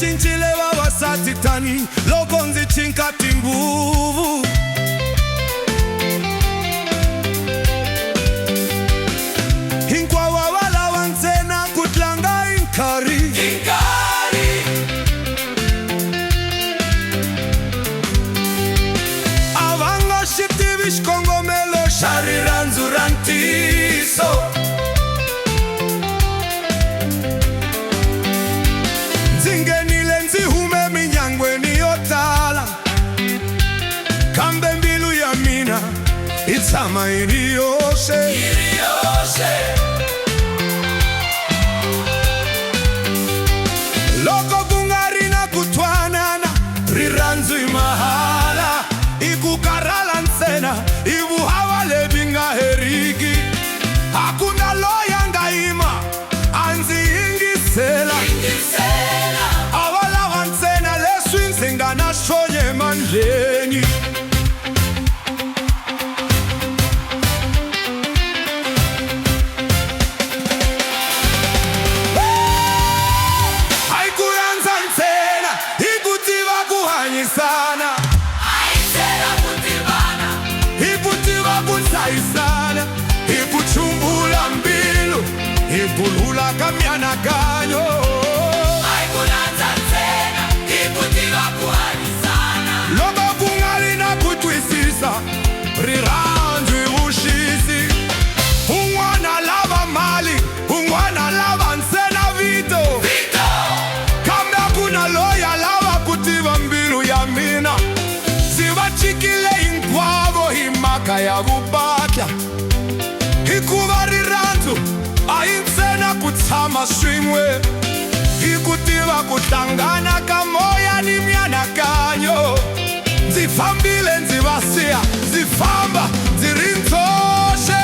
Chinchile wa satitani lokonzi chinkati nguvu hinkwa wawala wanzena kutlanga inkari avanga shitivish kongomelo shariranzurantiso Itama iriyoshe loko bungari na kutwanana riranzu imahala ikukarala nsena ibu hawale binga herigi hakuna loya ngaima anzi ingisela awala wansena leswinsinga na shonye manjeni sana aisera kutibana iputiva kunsaisana ipuchumbula mbilu ipulula kamyana kanyo aikunanza tena iputiva kuhanisana loba kungali na kutwisisa riranzwi ushisi ungwana lava mali ungwana lava nsena vito kambe kuna loya lava kutiva mbilu ya mina zivachikile inkwavo himaka ya vupatla hikuva riranzu aintsena kutshama swin'we hikutiva kuhlangana ka moya ni mianakanyo ndzi fambile ndzi va siya ndzi famba ndzi ri ndzoxe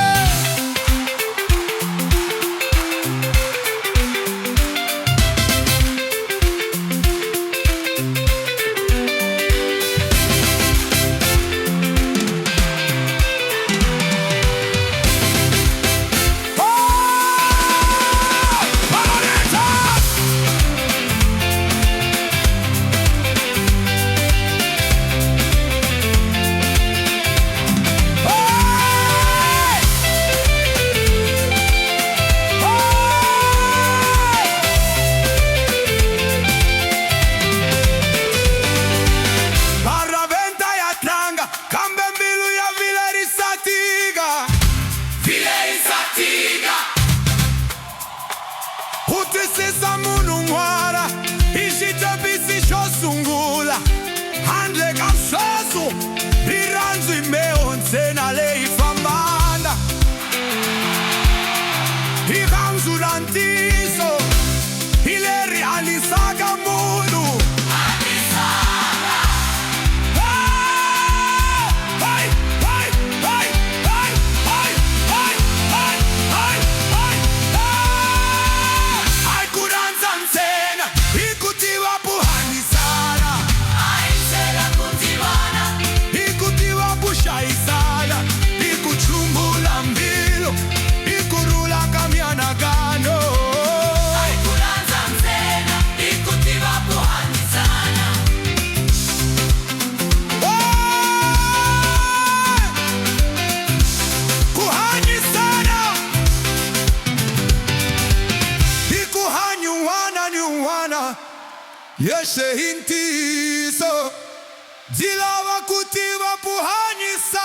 utisisa munu mwara ishitobisi shosungula handle kamshosu riranzu imeonsena leifambanda ikamzulantiso ileri alisaka munu yeshe hintiso dilava kutiva puhanyisa